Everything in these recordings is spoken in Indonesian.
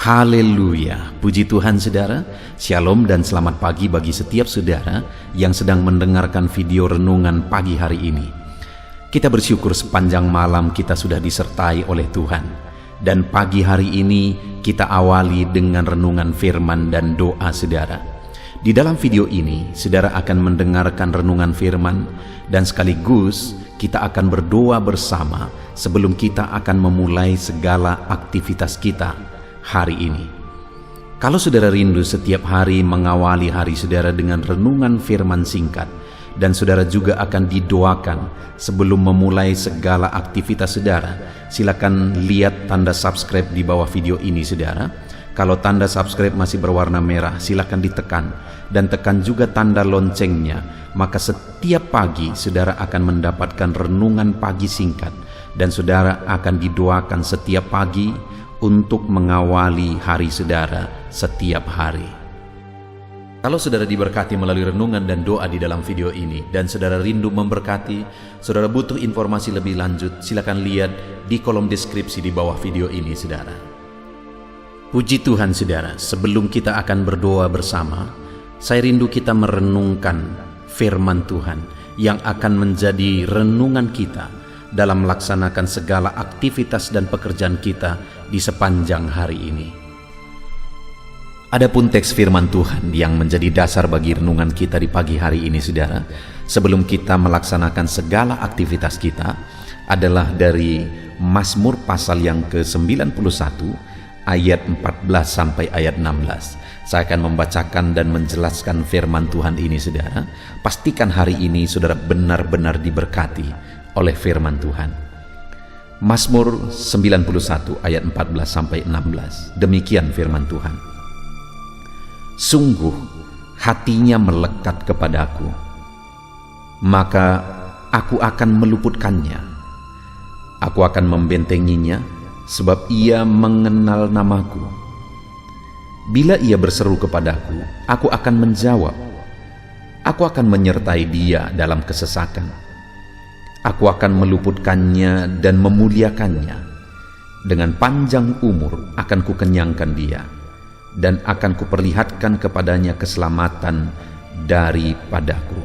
Haleluya, puji Tuhan saudara. Shalom dan selamat pagi bagi setiap saudara yang sedang mendengarkan video renungan pagi hari ini. Kita bersyukur sepanjang malam kita sudah disertai oleh Tuhan. Dan pagi hari ini kita awali dengan renungan firman dan doa saudara. Di dalam video ini saudara akan mendengarkan renungan firman dan sekaligus kita akan berdoa bersama sebelum kita akan memulai segala aktivitas kita hari ini. Kalau saudara rindu setiap hari mengawali hari saudara dengan renungan firman singkat, dan saudara juga akan didoakan sebelum memulai segala aktivitas saudara, silakan lihat tanda subscribe di bawah video ini saudara. Kalau tanda subscribe masih berwarna merah, silakan ditekan dan tekan juga tanda loncengnya. Maka setiap pagi saudara akan mendapatkan renungan pagi singkat, dan saudara akan didoakan setiap pagi untuk mengawali hari saudara setiap hari. Kalau saudara diberkati melalui renungan dan doa di dalam video ini, dan saudara rindu memberkati, saudara butuh informasi lebih lanjut, silakan lihat di kolom deskripsi di bawah video ini saudara. Puji Tuhan saudara, sebelum kita akan berdoa bersama, saya rindu kita merenungkan firman Tuhan yang akan menjadi renungan kita dalam melaksanakan segala aktivitas dan pekerjaan kita di sepanjang hari ini. Adapun teks firman Tuhan yang menjadi dasar bagi renungan kita di pagi hari ini saudara, sebelum kita melaksanakan segala aktivitas kita, adalah dari Mazmur pasal yang ke-91 ayat 14 sampai ayat 16. Saya akan membacakan dan menjelaskan firman Tuhan ini saudara. Pastikan hari ini saudara benar-benar diberkati oleh firman Tuhan. Mazmur 91 ayat 14 sampai 16. Demikian firman Tuhan. Sungguh hatinya melekat kepadaku, maka aku akan meluputkannya. Aku akan membentenginya, sebab ia mengenal namaku. Bila ia berseru kepadaku, aku akan menjawab. Aku akan menyertai dia dalam kesesakan. Aku akan meluputkannya dan memuliakannya. Dengan panjang umur akan kukenyangkan dia, dan akan kuperlihatkan kepadanya keselamatan daripadaku.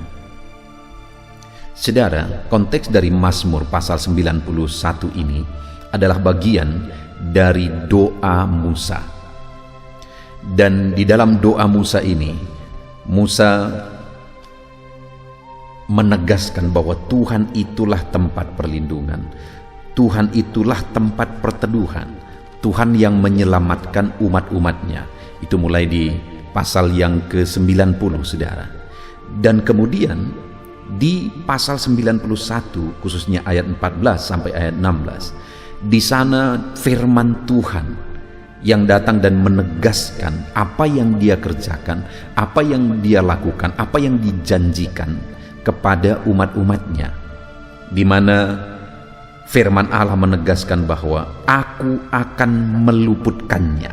Saudara, konteks dari Mazmur pasal 91 ini adalah bagian dari doa Musa. Dan di dalam doa Musa ini, Musa menegaskan bahwa Tuhan itulah tempat perlindungan, Tuhan itulah tempat perteduhan, Tuhan yang menyelamatkan umat-umatnya. Itu mulai di pasal yang ke-90 saudara. Dan kemudian di pasal 91 khususnya ayat 14 sampai ayat 16, di sana firman Tuhan yang datang dan menegaskan apa yang dia kerjakan, apa yang dia lakukan, apa yang dijanjikan kepada umat-umatnya, di mana firman Allah menegaskan bahwa aku akan meluputkannya.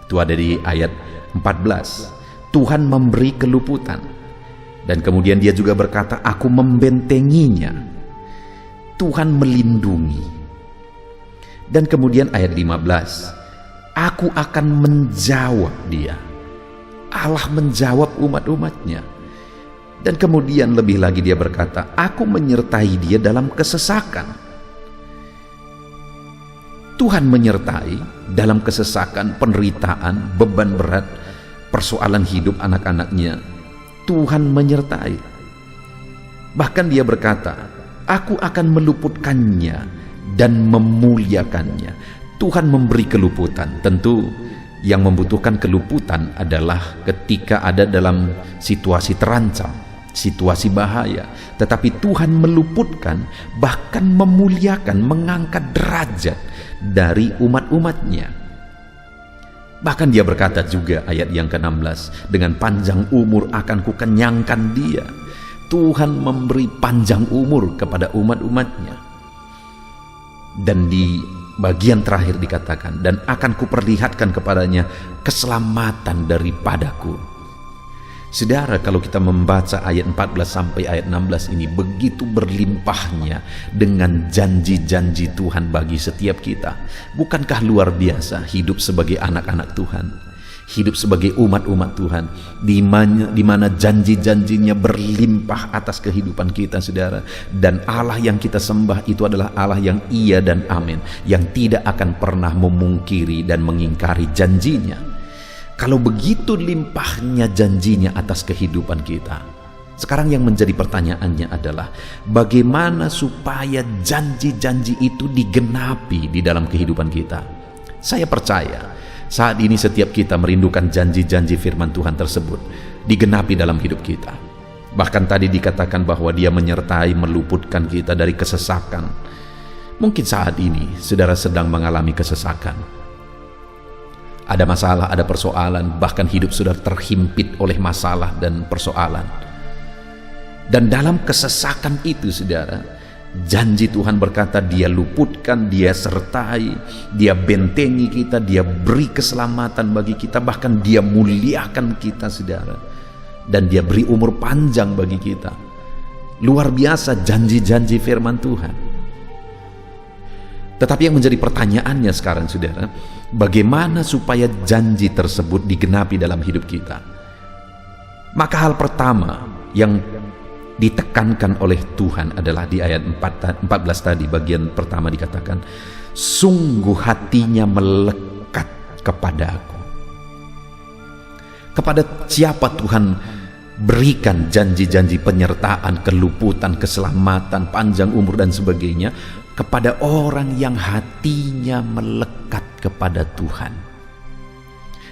Itu ada di ayat 14. Tuhan memberi keluputan, dan kemudian dia juga berkata aku membentenginya. Tuhan melindungi. Dan kemudian ayat 15, aku akan menjawab dia. Allah menjawab umat-umatnya. Dan kemudian lebih lagi dia berkata, aku menyertai dia dalam kesesakan. Tuhan menyertai dalam kesesakan, penderitaan, beban berat, persoalan hidup anak-anaknya. Tuhan menyertai. Bahkan dia berkata, aku akan meluputkannya dan memuliakannya. Tuhan memberi keluputan. Tentu yang membutuhkan keluputan adalah ketika ada dalam situasi terancam, situasi bahaya. Tetapi Tuhan meluputkan, bahkan memuliakan, mengangkat derajat dari umat-umatnya. Bahkan dia berkata juga ayat yang ke-16, dengan panjang umur akan kukenyangkan dia. Tuhan memberi panjang umur kepada umat-umatnya. Dan di bagian terakhir dikatakan, dan akan kuperlihatkan kepadanya keselamatan daripadaku. Saudara, kalau kita membaca ayat 14 sampai ayat 16 ini, begitu berlimpahnya dengan janji-janji Tuhan bagi setiap kita. Bukankah luar biasa hidup sebagai anak-anak Tuhan, hidup sebagai umat-umat Tuhan, di mana janji-janjinya berlimpah atas kehidupan kita, saudara. Dan Allah yang kita sembah itu adalah Allah yang iya dan amin, yang tidak akan pernah memungkiri dan mengingkari janjinya. Kalau begitu limpahnya janjinya atas kehidupan kita, sekarang yang menjadi pertanyaannya adalah bagaimana supaya janji-janji itu digenapi di dalam kehidupan kita. Saya percaya saat ini setiap kita merindukan janji-janji firman Tuhan tersebut digenapi dalam hidup kita. Bahkan tadi dikatakan bahwa Dia menyertai, meluputkan kita dari kesesakan. Mungkin saat ini saudara sedang mengalami kesesakan. Ada masalah, ada persoalan, bahkan hidup sudah terhimpit oleh masalah dan persoalan. Dan dalam kesesakan itu, saudara, janji Tuhan berkata Dia luputkan, Dia sertai, Dia bentengi kita, Dia beri keselamatan bagi kita, bahkan Dia muliakan kita, saudara. Dan Dia beri umur panjang bagi kita. Luar biasa janji-janji firman Tuhan. Tetapi yang menjadi pertanyaannya sekarang, saudara, bagaimana supaya janji tersebut digenapi dalam hidup kita? Maka hal pertama yang ditekankan oleh Tuhan adalah di ayat 14 tadi, bagian pertama dikatakan, sungguh hatinya melekat kepada Aku. Kepada siapa Tuhan berikan janji-janji penyertaan, keluputan, keselamatan, panjang umur dan sebagainya? Kepada orang yang hatinya melekat kepada Tuhan,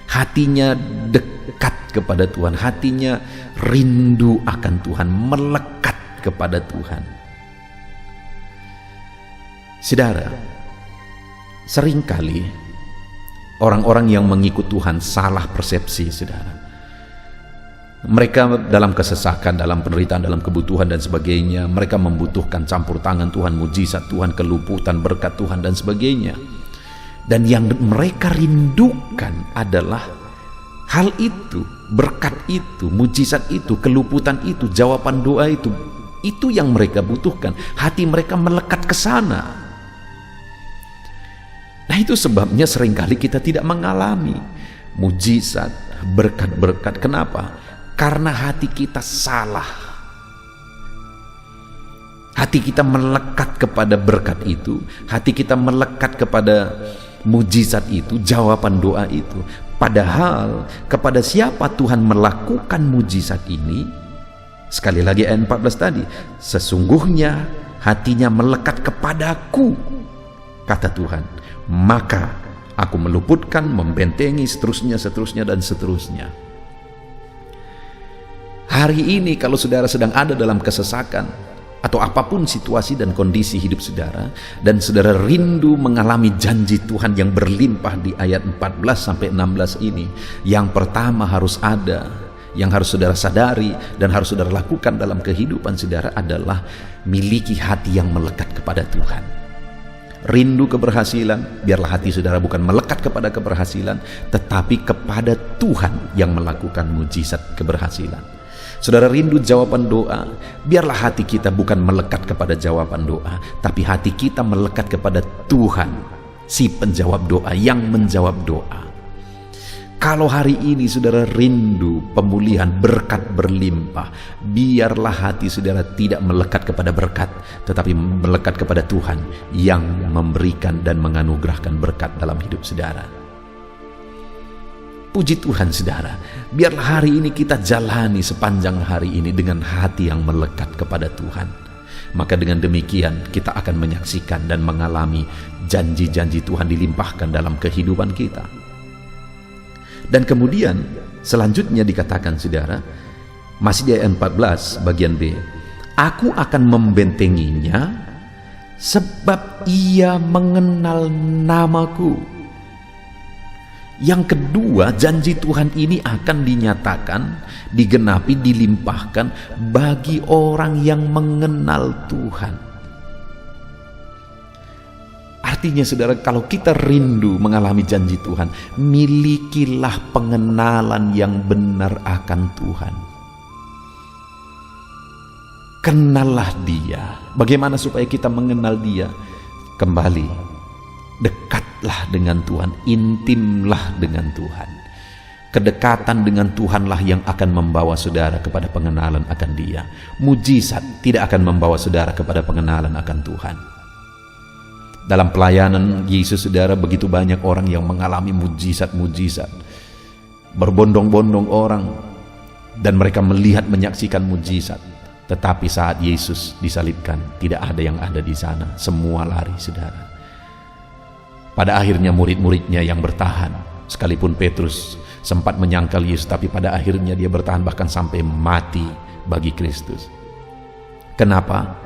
hatinya dekat kepada Tuhan, hatinya rindu akan Tuhan, melekat kepada Tuhan. Saudara, seringkali orang-orang yang mengikut Tuhan salah persepsi, saudara. Mereka dalam kesesakan, dalam penderitaan, dalam kebutuhan dan sebagainya, mereka membutuhkan campur tangan Tuhan, mujizat Tuhan, keluputan, berkat Tuhan dan sebagainya. Dan yang mereka rindukan adalah hal itu, berkat itu, mujizat itu, keluputan itu, jawaban doa itu. Itu yang mereka butuhkan. Hati mereka melekat ke sana. Nah, itu sebabnya seringkali kita tidak mengalami mujizat, berkat-berkat. Kenapa? Karena hati kita salah. Hati kita melekat kepada berkat itu, hati kita melekat kepada mujizat itu, jawaban doa itu. Padahal kepada siapa Tuhan melakukan mujizat ini? Sekali lagi ayat 14 tadi, sesungguhnya hatinya melekat kepadaku, kata Tuhan, maka Aku meluputkan, membentengi, seterusnya dan seterusnya. Hari ini kalau saudara sedang ada dalam kesesakan atau apapun situasi dan kondisi hidup saudara, dan saudara rindu mengalami janji Tuhan yang berlimpah di ayat 14 sampai 16 ini, yang pertama harus ada, yang harus saudara sadari dan harus saudara lakukan dalam kehidupan saudara adalah miliki hati yang melekat kepada Tuhan. Rindu keberhasilan, biarlah hati saudara bukan melekat kepada keberhasilan, tetapi kepada Tuhan yang melakukan mujizat keberhasilan. Saudara rindu jawaban doa, biarlah hati kita bukan melekat kepada jawaban doa, tapi hati kita melekat kepada Tuhan, si penjawab doa, yang menjawab doa. Kalau hari ini saudara rindu pemulihan, berkat berlimpah, biarlah hati saudara tidak melekat kepada berkat, tetapi melekat kepada Tuhan yang memberikan dan menganugerahkan berkat dalam hidup saudara. Puji Tuhan saudara, biarlah hari ini kita jalani sepanjang hari ini dengan hati yang melekat kepada Tuhan. Maka dengan demikian kita akan menyaksikan dan mengalami janji-janji Tuhan dilimpahkan dalam kehidupan kita. Dan kemudian selanjutnya dikatakan saudara, masih di ayat 14 bagian B, Aku akan membentenginya sebab ia mengenal namaku. Yang kedua, janji Tuhan ini akan dinyatakan, digenapi, dilimpahkan bagi orang yang mengenal Tuhan. Arti Artinya saudara, kalau kita rindu mengalami janji Tuhan, milikilah pengenalan yang benar akan Tuhan. Kenallah Dia. Bagaimana supaya kita mengenal Dia? Kembali, dekatlah dengan Tuhan, intimlah dengan Tuhan. Kedekatan dengan Tuhanlah yang akan membawa saudara kepada pengenalan akan Dia. Mujizat tidak akan membawa saudara kepada pengenalan akan Tuhan. Dalam pelayanan Yesus, saudara, begitu banyak orang yang mengalami mujizat-mujizat. Berbondong-bondong orang, dan mereka melihat, menyaksikan mujizat. Tetapi saat Yesus disalibkan, tidak ada yang ada di sana. Semua lari, saudara. Pada akhirnya murid-muridnya yang bertahan, sekalipun Petrus sempat menyangkal Yesus, tapi pada akhirnya dia bertahan bahkan sampai mati bagi Kristus. Kenapa?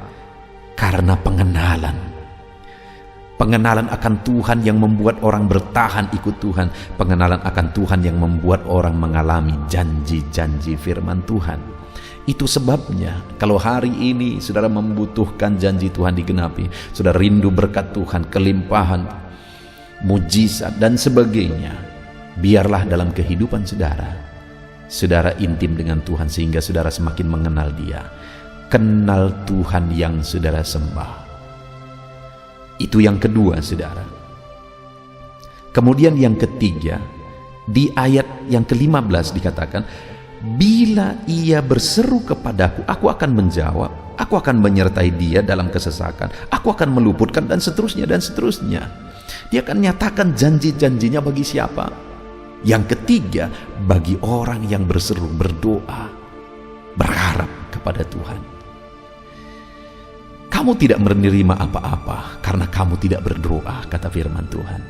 Karena pengenalan. Pengenalan akan Tuhan yang membuat orang bertahan ikut Tuhan. Pengenalan akan Tuhan yang membuat orang mengalami janji-janji firman Tuhan. Itu sebabnya kalau hari ini saudara membutuhkan janji Tuhan digenapi, saudara rindu berkat Tuhan, kelimpahan, mujizat dan sebagainya, biarlah dalam kehidupan saudara, saudara intim dengan Tuhan sehingga saudara semakin mengenal Dia. Kenal Tuhan yang saudara sembah. Itu yang kedua, saudara. Kemudian yang ketiga, di ayat yang ke-15 dikatakan, bila ia berseru kepadaku, aku akan menjawab, aku akan menyertai dia dalam kesesakan, aku akan meluputkan, dan seterusnya dan seterusnya. Dia akan nyatakan janji-janjinya bagi siapa? Yang ketiga, bagi orang yang berseru, berdoa, berharap kepada Tuhan. Kamu tidak menerima apa-apa karena kamu tidak berdoa, kata firman Tuhan.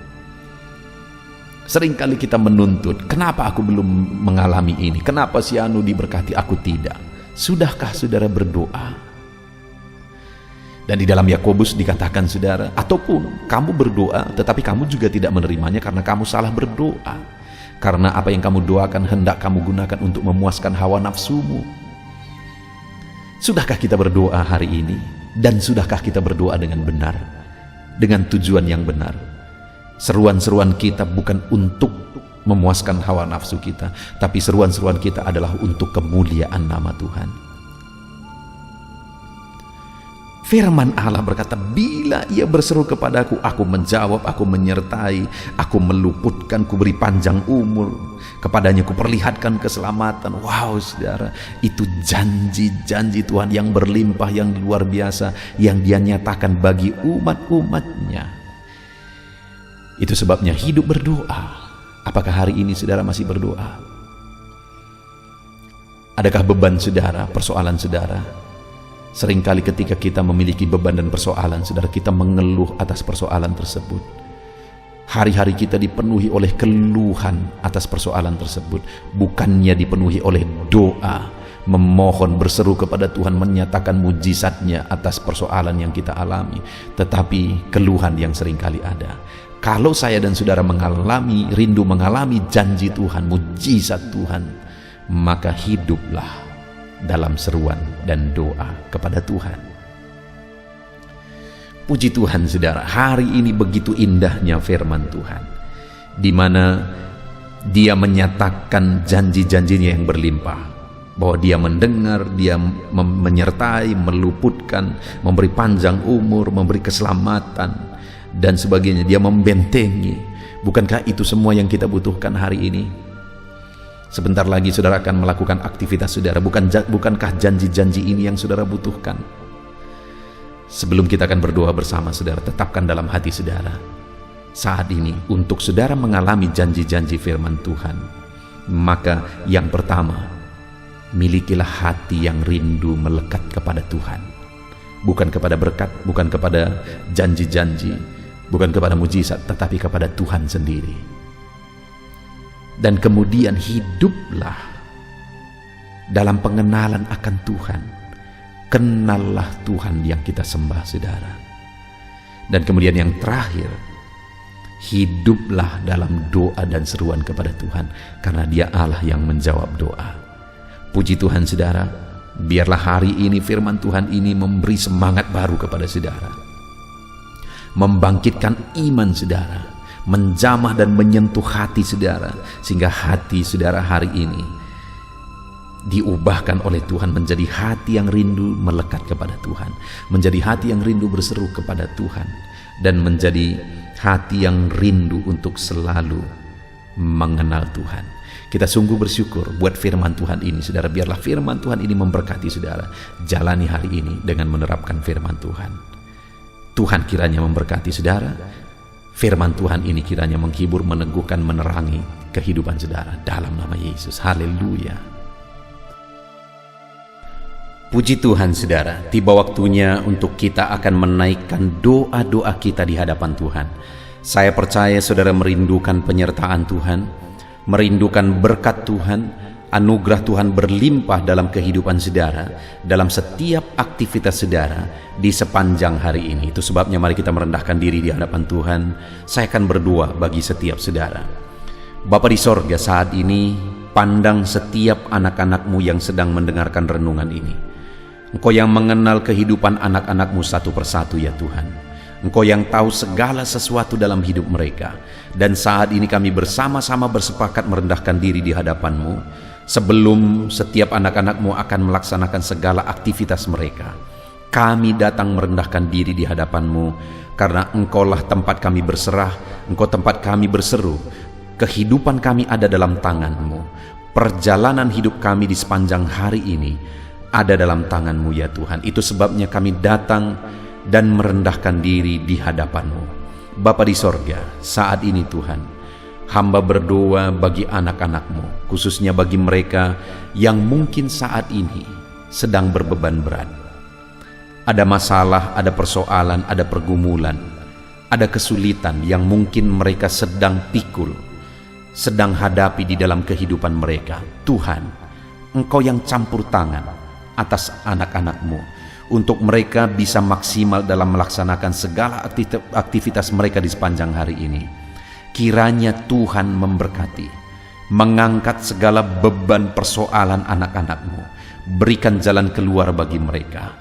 Seringkali kita menuntut, kenapa aku belum mengalami ini? Kenapa si anu diberkati, aku tidak? Sudahkah saudara berdoa? Dan di dalam Yakobus dikatakan, saudara, ataupun kamu berdoa tetapi kamu juga tidak menerimanya karena kamu salah berdoa. Karena apa yang kamu doakan hendak kamu gunakan untuk memuaskan hawa nafsumu. Sudahkah kita berdoa hari ini? Dan sudahkah kita berdoa dengan benar? Dengan tujuan yang benar? Seruan-seruan kita bukan untuk memuaskan hawa nafsu kita, tapi seruan-seruan kita adalah untuk kemuliaan nama Tuhan. Firman Allah berkata, bila ia berseru kepadaku, aku menjawab, aku menyertai, aku meluputkan, ku beri panjang umur, kepadanya ku perlihatkan keselamatan. Wow, saudara, itu janji-janji Tuhan yang berlimpah, yang luar biasa, yang Dia nyatakan bagi umat-umatnya. Itu sebabnya hidup berdoa. Apakah hari ini saudara masih berdoa? Adakah beban saudara, persoalan saudara? Seringkali ketika kita memiliki beban dan persoalan, saudara, kita mengeluh atas persoalan tersebut. Hari-hari kita dipenuhi oleh keluhan atas persoalan tersebut, bukannya dipenuhi oleh doa, memohon, berseru kepada Tuhan, menyatakan mujizatnya atas persoalan yang kita alami, tetapi keluhan yang seringkali ada. Kalau saya dan saudara mengalami, rindu mengalami janji Tuhan, mujizat Tuhan, maka hiduplah dalam seruan dan doa kepada Tuhan. Puji Tuhan, saudara, hari ini begitu indahnya firman Tuhan, di mana Dia menyatakan janji-janjinya yang berlimpah, bahwa Dia mendengar, Dia menyertai, meluputkan, memberi panjang umur, memberi keselamatan dan sebagainya. Dia membentengi. Bukankah itu semua yang kita butuhkan hari ini? Sebentar lagi saudara akan melakukan aktivitas saudara. Bukankah janji-janji ini yang saudara butuhkan? Sebelum kita akan berdoa bersama, saudara, tetapkan dalam hati saudara, saat ini untuk saudara mengalami janji-janji firman Tuhan, maka yang pertama, milikilah hati yang rindu melekat kepada Tuhan. Bukan kepada berkat, bukan kepada janji-janji, bukan kepada mujizat, tetapi kepada Tuhan sendiri. Dan kemudian hiduplah dalam pengenalan akan Tuhan. Kenallah Tuhan yang kita sembah, saudara. Dan kemudian yang terakhir, hiduplah dalam doa dan seruan kepada Tuhan, karena Dia Allah yang menjawab doa. Puji Tuhan, saudara, biarlah hari ini firman Tuhan ini memberi semangat baru kepada saudara. membangkitkan iman saudara, menjamah dan menyentuh hati saudara, sehingga hati saudara hari ini diubahkan oleh Tuhan menjadi hati yang rindu melekat kepada Tuhan, menjadi hati yang rindu berseru kepada Tuhan, dan menjadi hati yang rindu untuk selalu mengenal Tuhan. Kita sungguh bersyukur buat firman Tuhan ini, saudara. Biarlah firman Tuhan ini memberkati saudara. Jalani hari ini dengan menerapkan firman Tuhan. Tuhan kiranya memberkati saudara. Firman Tuhan ini kiranya menghibur, meneguhkan, menerangi kehidupan saudara. Dalam nama Yesus. Haleluya. Puji Tuhan saudara, tiba waktunya untuk kita akan menaikkan doa-doa kita di hadapan Tuhan. Saya percaya saudara merindukan penyertaan Tuhan, merindukan berkat Tuhan, anugerah Tuhan berlimpah dalam kehidupan saudara, dalam setiap aktivitas saudara di sepanjang hari ini. Itu sebabnya mari kita merendahkan diri di hadapan Tuhan. Saya akan berdoa bagi setiap saudara. Bapa di sorga, saat ini pandang setiap anak-anak-Mu yang sedang mendengarkan renungan ini. Engkau yang mengenal kehidupan anak-anak-Mu satu persatu ya Tuhan. Engkau yang tahu segala sesuatu dalam hidup mereka. Dan saat ini kami bersama-sama bersepakat merendahkan diri di hadapan-Mu sebelum setiap anak-anak-Mu akan melaksanakan segala aktivitas mereka. Kami datang merendahkan diri di hadapan-Mu karena Engkaulah tempat kami berserah, Engkau tempat kami berseru. Kehidupan kami ada dalam tangan-Mu. Perjalanan hidup kami di sepanjang hari ini ada dalam tangan-Mu ya Tuhan. Itu sebabnya kami datang dan merendahkan diri di hadapan-Mu. Bapa di sorga, saat ini Tuhan, hamba berdoa bagi anak-anak-Mu, khususnya bagi mereka yang mungkin saat ini sedang berbeban berat. Ada masalah, ada persoalan, ada pergumulan, ada kesulitan yang mungkin mereka sedang pikul, sedang hadapi di dalam kehidupan mereka. Tuhan, Engkau yang campur tangan atas anak-anak-Mu, untuk mereka bisa maksimal dalam melaksanakan segala aktivitas mereka di sepanjang hari ini. Kiranya Tuhan memberkati, mengangkat segala beban persoalan anak-anak-Mu, berikan jalan keluar bagi mereka.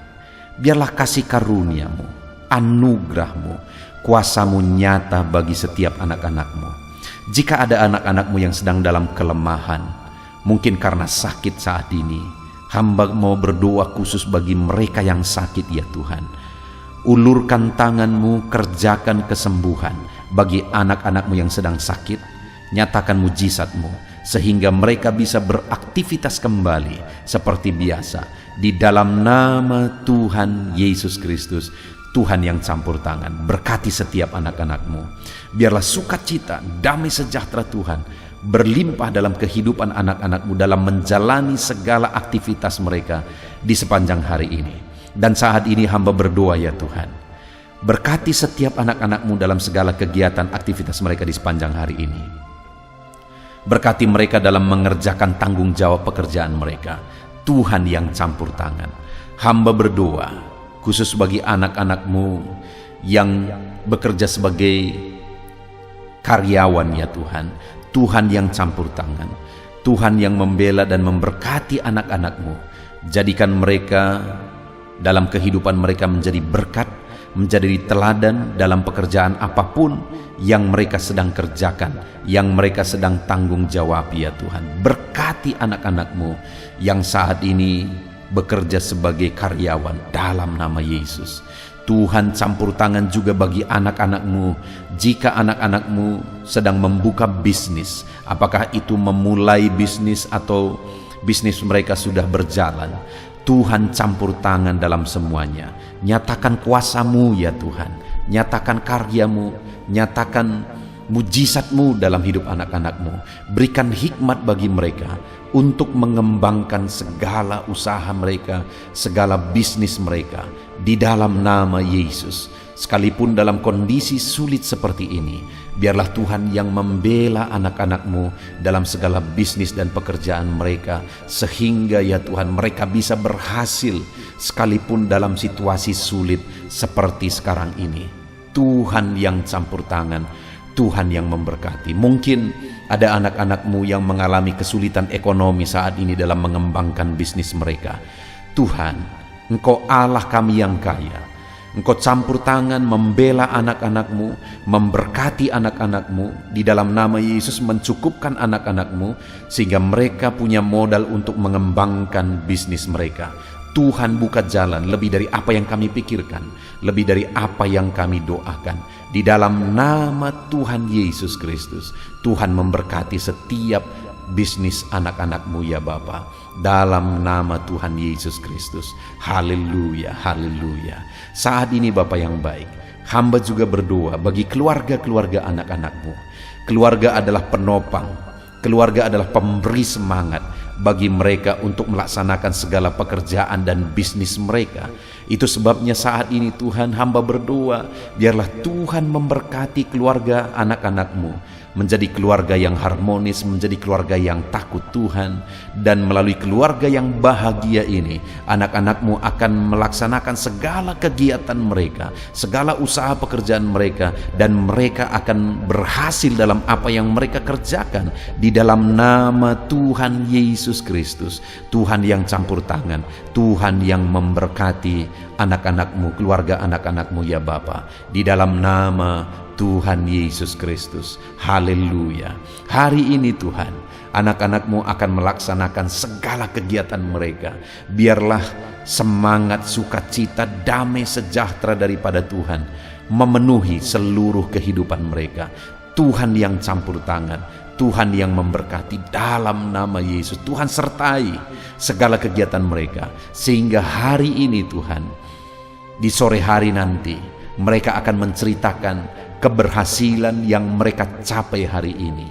Biarlah kasih karunia-Mu, anugerah-Mu, kuasa-Mu nyata bagi setiap anak-anak-Mu. Jika ada anak-anak-Mu yang sedang dalam kelemahan, mungkin karena sakit saat ini, hamba mau berdoa khusus bagi mereka yang sakit ya Tuhan. Ulurkan tangan-Mu, kerjakan kesembuhan bagi anak-anak-Mu yang sedang sakit. Nyatakan mujizat-Mu sehingga mereka bisa beraktivitas kembali seperti biasa. Di dalam nama Tuhan Yesus Kristus, Tuhan yang campur tangan, berkati setiap anak-anak-Mu. Biarlah sukacita, damai sejahtera Tuhan berlimpah dalam kehidupan anak-anak-Mu dalam menjalani segala aktivitas mereka di sepanjang hari ini. Dan saat ini hamba berdoa ya Tuhan, berkati setiap anak-anak-Mu dalam segala kegiatan aktivitas mereka di sepanjang hari ini. Berkati mereka dalam mengerjakan tanggung jawab pekerjaan mereka. Tuhan yang campur tangan, hamba berdoa khusus bagi anak-anak-Mu yang bekerja sebagai karyawan ya Tuhan. Tuhan yang campur tangan, Tuhan yang membela dan memberkati anak-anak-Mu. Jadikan mereka dalam kehidupan mereka menjadi berkat, menjadi teladan dalam pekerjaan apapun yang mereka sedang kerjakan, yang mereka sedang tanggung jawab ya Tuhan. Berkati anak-anak-Mu yang saat ini bekerja sebagai karyawan dalam nama Yesus. Tuhan campur tangan juga bagi anak-anak-Mu. Jika anak-anak-Mu sedang membuka bisnis, apakah itu memulai bisnis atau bisnis mereka sudah berjalan, Tuhan campur tangan dalam semuanya. Nyatakan kuasa-Mu ya Tuhan, nyatakan karya-Mu, nyatakan mujizat-Mu dalam hidup anak-anak-Mu. Berikan hikmat bagi mereka untuk mengembangkan segala usaha mereka, segala bisnis mereka di dalam nama Yesus. Sekalipun dalam kondisi sulit seperti ini, biarlah Tuhan yang membela anak-anak-Mu dalam segala bisnis dan pekerjaan mereka, sehingga ya Tuhan mereka bisa berhasil sekalipun dalam situasi sulit seperti sekarang ini. Tuhan yang campur tangan, Tuhan yang memberkati. Mungkin ada anak-anak-Mu yang mengalami kesulitan ekonomi saat ini dalam mengembangkan bisnis mereka. Tuhan, Engkau Allah kami yang kaya. Engkau campur tangan membela anak-anakmu, memberkati anak-anakmu, di dalam nama Yesus mencukupkan anak-anakmu, sehingga mereka punya modal untuk mengembangkan bisnis mereka. Tuhan buka jalan lebih dari apa yang kami pikirkan, lebih dari apa yang kami doakan. Di dalam nama Tuhan Yesus Kristus, Tuhan memberkati setiap bisnis anak-anakmu ya Bapa. Dalam nama Tuhan Yesus Kristus. Haleluya, haleluya. Saat ini Bapa yang baik, hamba juga berdoa bagi keluarga-keluarga anak-anakmu. Keluarga adalah penopang, keluarga adalah pemberi semangat bagi mereka untuk melaksanakan segala pekerjaan dan bisnis mereka. Itu sebabnya saat ini Tuhan, hamba berdoa, biarlah Tuhan memberkati keluarga anak-anakmu menjadi keluarga yang harmonis, menjadi keluarga yang takut Tuhan. Dan melalui keluarga yang bahagia ini, anak-anakmu akan melaksanakan segala kegiatan mereka, segala usaha pekerjaan mereka, dan mereka akan berhasil dalam apa yang mereka kerjakan. Di dalam nama Tuhan Yesus Kristus, Tuhan yang campur tangan, Tuhan yang memberkati anak-anakmu, keluarga anak-anakmu ya Bapa. Di dalam nama Tuhan Yesus Kristus. Haleluya. Hari ini Tuhan, anak-anakmu akan melaksanakan segala kegiatan mereka. Biarlah semangat, sukacita, damai, sejahtera daripada Tuhan memenuhi seluruh kehidupan mereka. Tuhan yang campur tangan, Tuhan yang memberkati dalam nama Yesus. Tuhan sertai segala kegiatan mereka, sehingga hari ini Tuhan, di sore hari nanti mereka akan menceritakan keberhasilan yang mereka capai hari ini,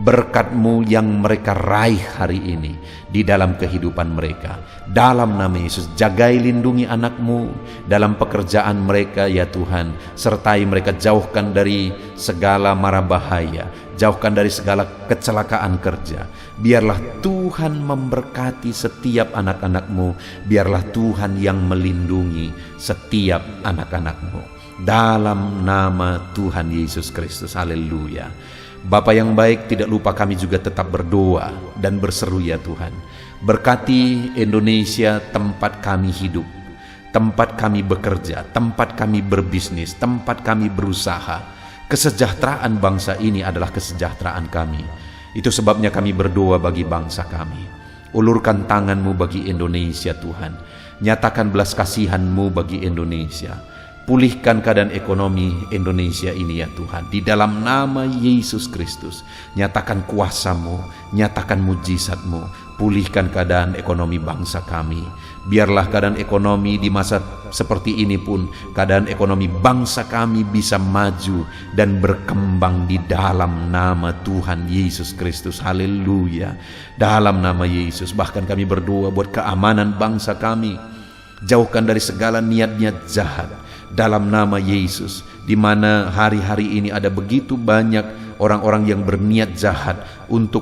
berkat-Mu yang mereka raih hari ini di dalam kehidupan mereka. Dalam nama Yesus, jagai lindungi anak-Mu dalam pekerjaan mereka ya Tuhan. Sertai mereka, jauhkan dari segala mara bahaya, jauhkan dari segala kecelakaan kerja. Biarlah Tuhan memberkati setiap anak-anak-Mu, biarlah Tuhan yang melindungi setiap anak-anak-Mu. Dalam nama Tuhan Yesus Kristus. Haleluya. Bapa yang baik, tidak lupa kami juga tetap berdoa dan berseru ya Tuhan. Berkati Indonesia, tempat kami hidup, tempat kami bekerja, tempat kami berbisnis, tempat kami berusaha. Kesejahteraan bangsa ini adalah kesejahteraan kami. Itu sebabnya kami berdoa bagi bangsa kami. Ulurkan tangan-Mu bagi Indonesia Tuhan. Nyatakan belas kasihan-Mu bagi Indonesia. Pulihkan keadaan ekonomi Indonesia ini ya Tuhan. Di dalam nama Yesus Kristus, nyatakan kuasa-Mu, nyatakan mujizat-Mu. Pulihkan keadaan ekonomi bangsa kami. Biarlah keadaan ekonomi di masa seperti ini pun, keadaan ekonomi bangsa kami bisa maju dan berkembang di dalam nama Tuhan Yesus Kristus. Haleluya. Dalam nama Yesus, bahkan kami berdoa buat keamanan bangsa kami. Jauhkan dari segala niat-niat jahat dalam nama Yesus, di mana hari-hari ini ada begitu banyak orang-orang yang berniat jahat untuk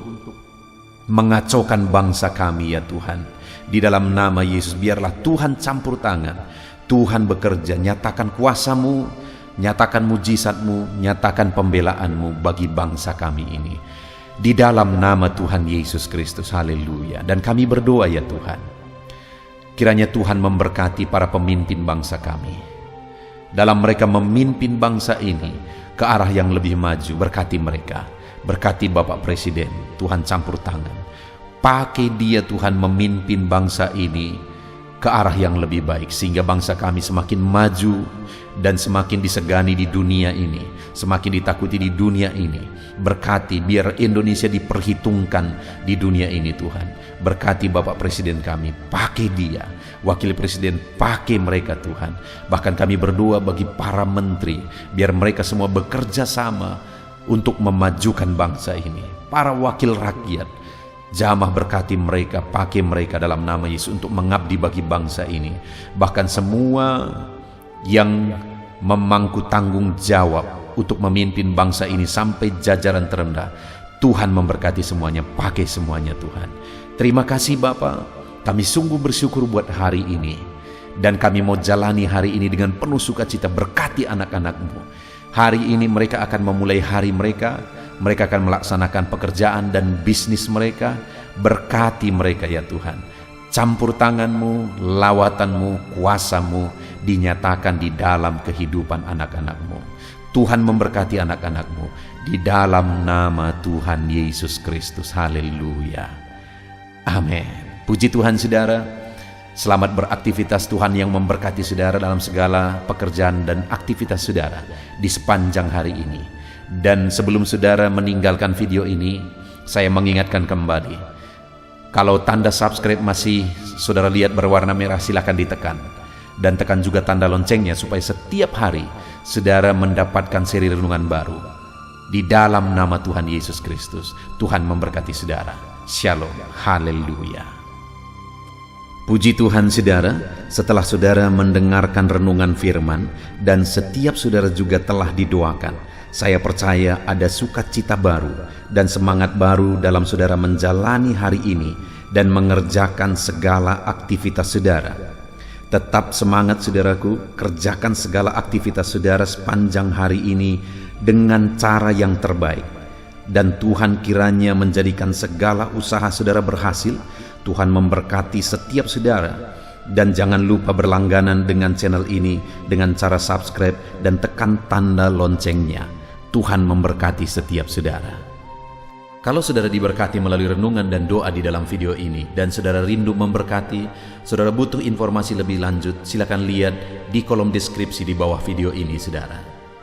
mengacaukan bangsa kami ya Tuhan. Di dalam nama Yesus, biarlah Tuhan campur tangan, Tuhan bekerja, nyatakan kuasa-Mu, nyatakan mujizat-Mu, nyatakan pembelaan-Mu bagi bangsa kami ini. Di dalam nama Tuhan Yesus Kristus. Haleluya. Dan kami berdoa ya Tuhan, kiranya Tuhan memberkati para pemimpin bangsa kami. Dalam mereka memimpin bangsa ini ke arah yang lebih maju, berkati mereka. Berkati Bapak Presiden, Tuhan campur tangan. Pakai dia Tuhan memimpin bangsa ini ke arah yang lebih baik, sehingga bangsa kami semakin maju dan semakin disegani di dunia ini, semakin ditakuti di dunia ini. Berkati, biar Indonesia diperhitungkan di dunia ini Tuhan. Berkati Bapak Presiden kami, pakai dia. Wakil Presiden, pakai mereka Tuhan. Bahkan kami berdoa bagi para menteri, biar mereka semua bekerja sama untuk memajukan bangsa ini. Para wakil rakyat, jamah berkati mereka, pakai mereka dalam nama Yesus untuk mengabdi bagi bangsa ini. Bahkan semua yang memangku tanggung jawab untuk memimpin bangsa ini sampai jajaran terendah, Tuhan memberkati semuanya, pakai semuanya Tuhan. Terima kasih Bapa. Kami sungguh bersyukur buat hari ini. Dan kami mau jalani hari ini dengan penuh sukacita. Berkati anak-anak-Mu. Hari ini mereka akan memulai hari mereka. Mereka akan melaksanakan pekerjaan dan bisnis mereka. Berkati mereka ya Tuhan. Campur tangan-Mu, lawatan-Mu, kuasa-Mu dinyatakan di dalam kehidupan anak-anakmu. Tuhan memberkati anak-anakmu di dalam nama Tuhan Yesus Kristus. Haleluya. Amin. Puji Tuhan saudara. Selamat beraktivitas. Tuhan yang memberkati saudara dalam segala pekerjaan dan aktivitas saudara di sepanjang hari ini. Dan sebelum saudara meninggalkan video ini, saya mengingatkan kembali, kalau tanda subscribe masih saudara lihat berwarna merah, silakan ditekan. Dan tekan juga tanda loncengnya supaya setiap hari saudara mendapatkan seri renungan baru. Di dalam nama Tuhan Yesus Kristus, Tuhan memberkati saudara. Shalom. Haleluya. Puji Tuhan saudara, setelah saudara mendengarkan renungan firman dan setiap saudara juga telah didoakan, saya percaya ada sukacita baru dan semangat baru dalam saudara menjalani hari ini dan mengerjakan segala aktivitas saudara. Tetap semangat saudaraku, kerjakan segala aktivitas saudara sepanjang hari ini dengan cara yang terbaik. Dan Tuhan kiranya menjadikan segala usaha saudara berhasil. Tuhan memberkati setiap saudara. Dan jangan lupa berlangganan dengan channel ini dengan cara subscribe dan tekan tanda loncengnya. Tuhan memberkati setiap saudara. Kalau saudara diberkati melalui renungan dan doa di dalam video ini, dan saudara rindu memberkati, saudara butuh informasi lebih lanjut, silakan lihat di kolom deskripsi di bawah video ini saudara.